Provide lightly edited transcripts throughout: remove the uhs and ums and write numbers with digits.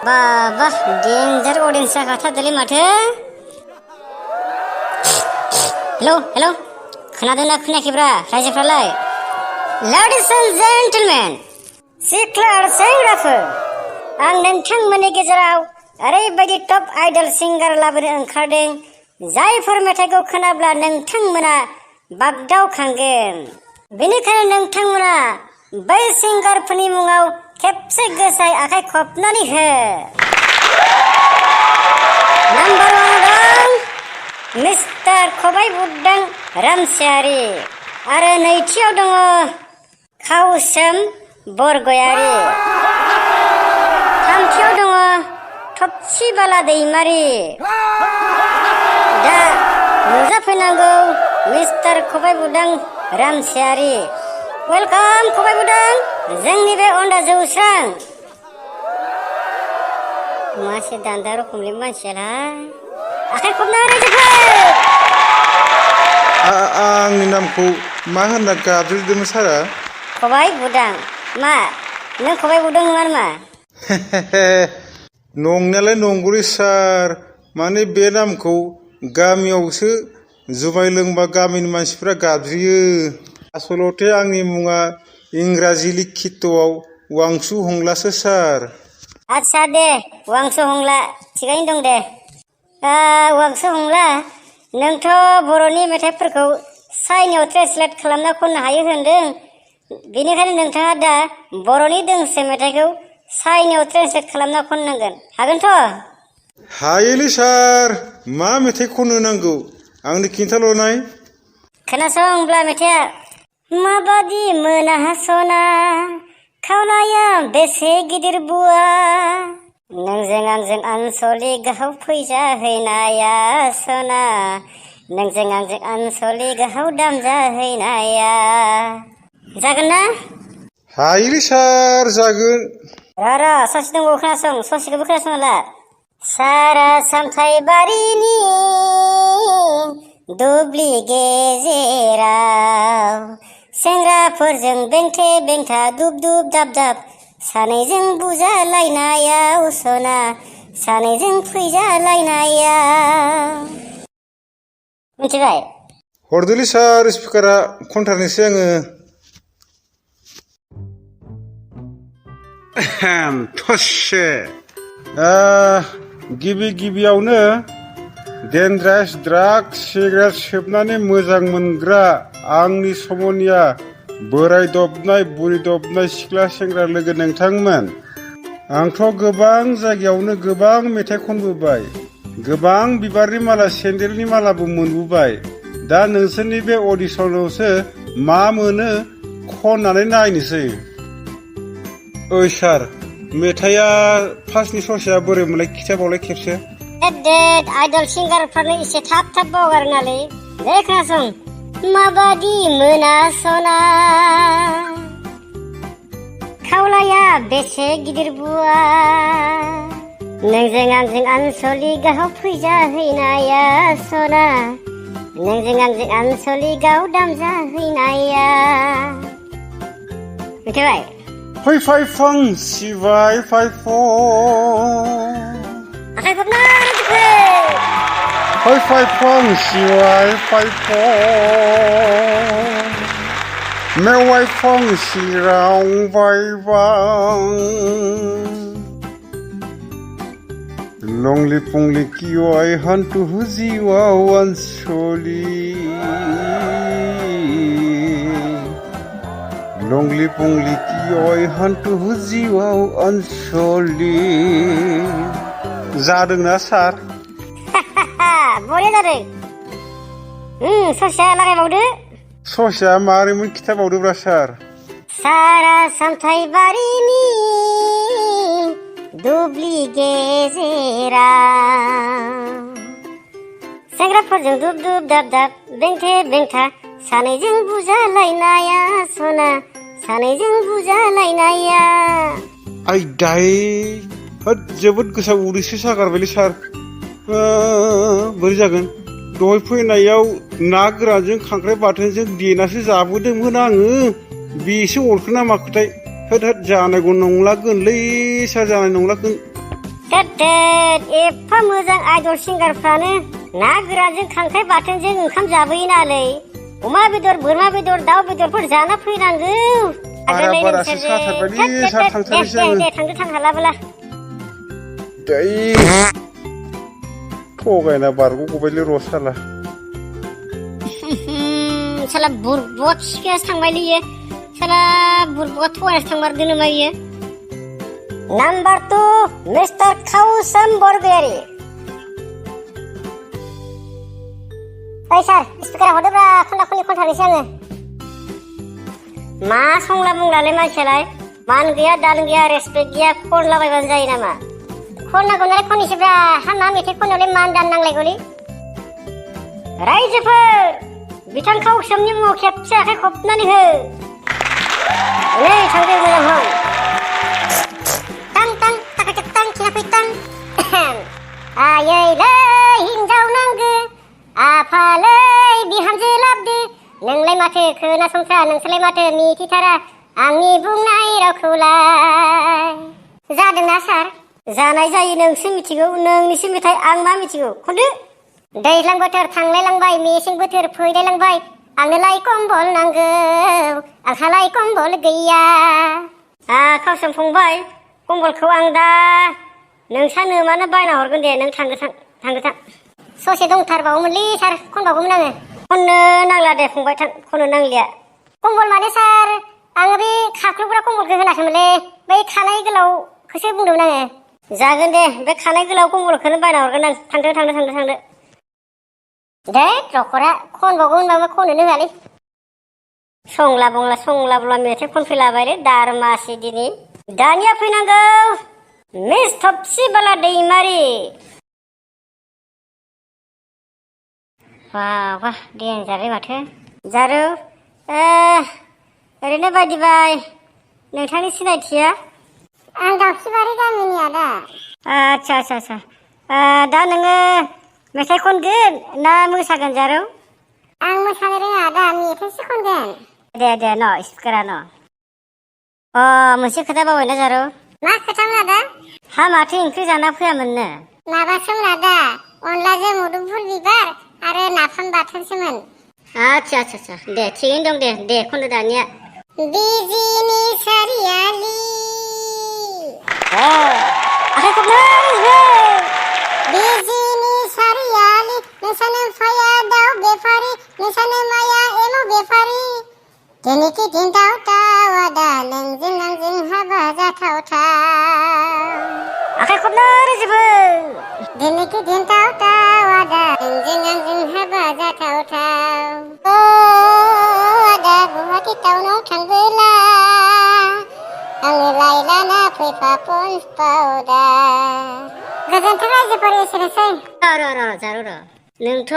बाबा डेन्जार अडियन्स जाखाथारदोंलै माथो। हेलौ खोनादोंना खोनायाखैब्रा रायजोफ्रालाय? लेडिज एन्ड जेन्टलमेन, सिख्ला आरो सेंग्राफोर, आं नोंथांमोननि गेजेराव ओरैबायदि टप आइडल सिंगार लाबोनो ओंखारदों जायफोर मेथाइखौ खोनाब्ला नोंथांमोना बागदावखांगोन। बेनिखायनो नोंथांमोना बै सिंगारफोरनि मुङाव खेबसे गोसायै आखाइ खबनानै हो। नाम्बार 1 दं मिस्टार खबाइ बुदों रामसियारि आरो नैथियाव दङ खावसोम बरगयारि, थामथियाव दङ थबसि बाला दैमारि। दा नुजाफैनांगौ मिस्टार खबाइ बुदों रामसियारि। वेलकाम खबाइ बुदों जोंनि बे अन्दा जौस्रां। मासे दान्दा रखमलै मानसियालाय, आखाइ खबना रायजोफोर। आंनि नामखौ मा होनना गाबज्रिदोंमोन सारा? खबाइ बुदां। मा नों खबाइ बुदों नङा नामा? नंनायालाय नंगौलै सार, माने बे नामखौ गामियावसो जुमाय लोंबा गामिनि मानसिफ्रा गाबज्रियो। आसलथे आंनि मुङा इंराजि लिखितआव वांसु हंलासो सार। आच्छा दे वांसु हंला, थिगैनो दं दे। वांसु हंला, नोंथ' बर'नि मेथाइफोरखौ चाइनायाव ट्रेन्सलेट खालामना खननो हायो होनदों। बेनिखायनो नोंथाङा दा बर'नि दोंसे मेथाइखौ चाइनायाव ट्रेन्सलेट खालामना खननांगोन। हागोनथ'? हायोलै सार, मा मेथाइ खननो नांगौ आंनो खिन्थाल'नाय। खोनासं होनब्ला मेथाइआ। माबादि मोनासना खावलाया बेसे गिदिर बुआ, नोंजों आंजों आनसलिकआव फैजाहैनाया सना, नोंजों आंजों आनसलिकआव दामजाहैनाया। जागोन ना? हायोलै सार, जागोन। र' ससे दंबावो, खोनासं, ससेखौबो खोनासंला। सारा सामथाइबारिनि दुब्लि गेजेराव सेंग्राफोरजों बेंथे बेंथा दुब दुब दाब दाब, सानैजों बुजालायनायाव सना, सानैजों फैजालायनाया। मिथिबाय? हरदोलै सार स्पिकारा, खनथारनोसै आङो। थसे गिबियावनो डेन्जारास ड्राग्स सिगारेट सोबनानै मोजां मोनग्रा आंनि समनिया बोराय दबनाय बुरि दबनाय सिख्ला सेंग्रा लोगो नोंथांमोन, आंथ' गोबां जायगायावनो गोबां मेथाइ खनबोबाय, गोबां बिबारनि माला सेन्देलनि मालाबो मोनबोबाय। दा नोंसोरनि बे अडिसनावसो मा मोनो खननानै नायनोसै। ओइ सार, मेथाइआ फार्स्टनि ससेया बोरैमोनलाय खिथाबावलाय खेबसे। डेट आइडल सिंगारफ्रानो एसे थाब बावगारो नालै। दे खोनासं। माबादि मोनासना खावलाया बेसे गिदिर बुआ, नोंजों आंजों आनसलिकआव फैजाहैनाया सना, नोंजों आंजों आनसलिकआव दामजाहैनाया। मिथिबाय? फै फाइ फां सिबाय फाइ फ, आखाइ खबना फै फाइ फां सिबाय फाइ फ, मेवाइ फां सिराव बायबां, लंलि पंलि किवाय हान्थु जिवाव आनसलि, लंलि पंलि किवाय हान्थु जिवाव आनसलि। जादोंना सार? बरिया जादों। ससेया लागायबावदो। ससेया मारैमोन खिथाबावदोब्रा सार। सारा सामथाइबारिनि दुब्लि गेजेराव सेंग्राफोरजों दुब दुब दाब दाब बेंथे बेंथा, सानैजों बुजालायनाया सना, सानैजों बुजालायनाया। आइ दाय, जोबोद गोसा उदैसो सागारबायलै सार। बोरै जागोन? दहाय फैनायाव ना गोरानजों खांख्राइ बाथोनजों देनासो जाबोदोंमोन आङो, बेसो अरखोना माखोथाय। होद जानायगौ नंलागोनलै सार, जानाय नंलागोन। थोद एफा मोजां आइडल सिंगारफ्रानो ना गोरानजों खांख्राइ बाथोनजों ओंखाम जाबोयो नालै अमा बेदर बोरमा बेदर दाउ बेदरफोर जाना फैनांगौ बारासो साथारबायलै सार थांथारनोसै आङो दे थांदो थां हालाबोला थगायना बारग'गबायलै र' साला साला बुरबुआ खिखायासो थांबायलै इयो साला बुरबुआ थगायनासो थांमारदों नामा इयो नाम्बार 2 मिस्टार खावसोम बरगयारी ओइ सार स्पिकार हरदोब्रा खनदा खनदि खनथारनोसै आङो मा संला बुंलालै मानसियालाय मान गैया दान गैया रेसपेक्ट गैया खनलाबायबानो जायो नामा खननांगौ नालाय खननोसैब्रा हामा मेथाइ खननायावलाय मान दान नांलायगौलै रायजोफोर बिथां खावसोमनि मुङाव खेबसे आखाइ खबनानै हो नै थांदो मोजां हं तां तां ताकाटाक तां खिनाफै तां आयैलै हिनजाव नांगो आफालै बिहामजो लाबदो नोंलाय माथो खोनासंथ्रा नोंसोरलाय माथो मिथिथारा आंनि बुंनाय रावखौलाय जादोंना सार जानाय जायो नोंसो मिथिगौ नोंनिसो मेथाइ आं मा मिथिगौ खनदो दैज्लां बोथोर थांलायलांबाय मेसें बोथोर फैलायलांबाय आंनोलाय कम्बल नांगौ आंहालाय कम्बल गैया खावसोम फंबाय कम्बलखौ आं दा नोंसानो मानो बायना हरगोन दे नों थांगो थां ससे दंथारबावोमोनलै सार खनबावगौमोन आङो खननो नांला दे फंबाय थां खननो नांलिया कम्बल माने सार आङो बे खाख्लुबग्रा कम्बलखौ होनाखैमोनलै बै खानाय गोलावखौसो बुंदोंमोन आङो जागोन दे बे खानाय गोलाव कम्बलखौनो बायना हरगोन आं थांदो दे रखरा खनबावगौ होनबाबो खननोनो होआलै संला बंला मेथाइ खनफैलाबायलै दारमासि दिनै दानिया फैनांगौ मिस थबसि बाला दैमारि वाह देन्जारलै माथो जारौ ओरैनो बायदिबाय नोंथांनि सिनायथिया आं दाउखिबारि गामिनि आदा आच्छा दा नोङो मेथाइ खनगोन ना मोसागोन जारौ आं मोसानो रोङा आदा मेथाइसो खनगोन दे न स्पिकारा न मोनसे खोथा बावबायना जारौ मा खोथामोन आदा हा माथो ओंख्रि जाना फैयामोननो माबासोमोन आदा अनलाजों मुदुमफुल बिबार आरो नाफाम बाथोनसोमोन आच्छा दे थिगैनो दं दे खनदो दानिया बिजिनि सारियालि आखाइ खबनै बिजिनि सारियालि नोंसानो फाया दाउ बेफारि नोंसानो माया एम' बेफारि दिनैखि दिन दाव आदा नोंजों आंजों हाबा जाथावथाव आखाइ खबनै रोजोबो दिनैखि दिन दाव आदा नोंजों आंजों हाबा जाथावथाव आदा गुवाहाटि टाउनाव थांबोला आङो लायलाना फैफा पन्स पाउडार गोजोन्थों रायजोफोर एसेनोसै र' नोंथ'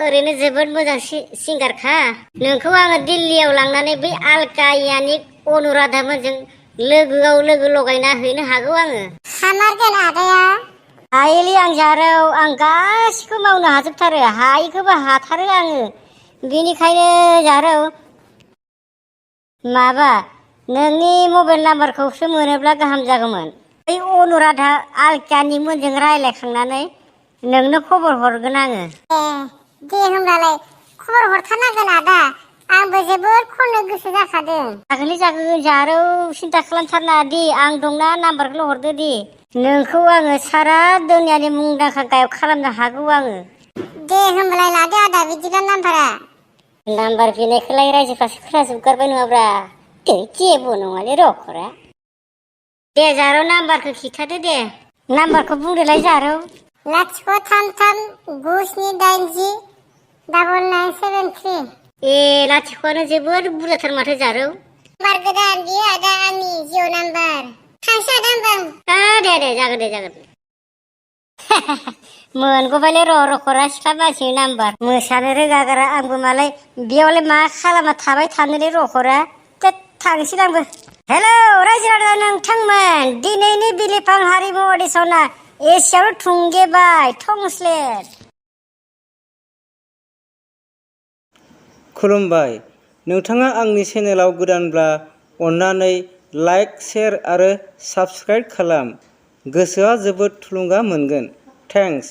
ओरैनो जोबोद मोजां सिंगारखा नोंखौ आङो दिल्लीयाव लांनानै बै आलका यानिक अनुराधा मोनजों लोगो लगायना हैनो हागौ आङो हामारगोन आदाया हायोलै आं जारौ आं गासिखौ मावनो हाजोबथारो हायिखौबो हाथारो आङो बेनिखायनो जारौ माबा नोंनि मबाइल नाम्बारखौसो मोनोब्ला गाहाम जागौमोन बै अनुराधा आलकायानिक मोनजों रायलायखांनानै नोंनो खबर हरगोन आङो दे होमब्लालाय खबर हरथारनांगोन आदा आंबो जोबोद खननो गोसो जाखादों जागोन जारौ सिन्था खालामथारनाङा दि आं दंना नाम्बारखौल' हरदो दि नोंखौ आङो सारा दुनियानि मुंदांखा गायक खालामनो हागौ आङो दे होमब्लालाय लादो आदा बिदिबा नाम्बार बिनायखौलाय रायजोफ्रासो खोनाजोबगारबाय नङाब्रा जेबो नङालै रखरा दे जारौ नाम्बारखौ खिथादो दे नाम्बारखौ बुंदोलाय जारौ 033-980-9973 लाथिख'आनो जोबोद बुरजाथार माथो जारौ नाम्बार गोदान बियो आदा आंनि जिअ नाम्बार थांसै आदा होमबा दे जागोन मोनगौबायलै रखरा सिख्ला मानसिनि नाम्बार मोसानो रोगाग्रा आंबो मालाय बेयावलाय मा खालामना थाबाय थानोलै रखरा थांसै आंबो हेलौ रायजो राजा नोंथांमोन दिनैनि बिलिफां हारिमु अडिसना एसेयावनो थुंगेबाय थंस्लेट खुलुमबाय नोंथाङा आंनि चेनेलाव गोदानब्ला अन्नानै लाइक शेयार आरो साबस्क्राइब खालाम गोसोआ जोबोद थुलुंगा मोनगोन। थेंक्स।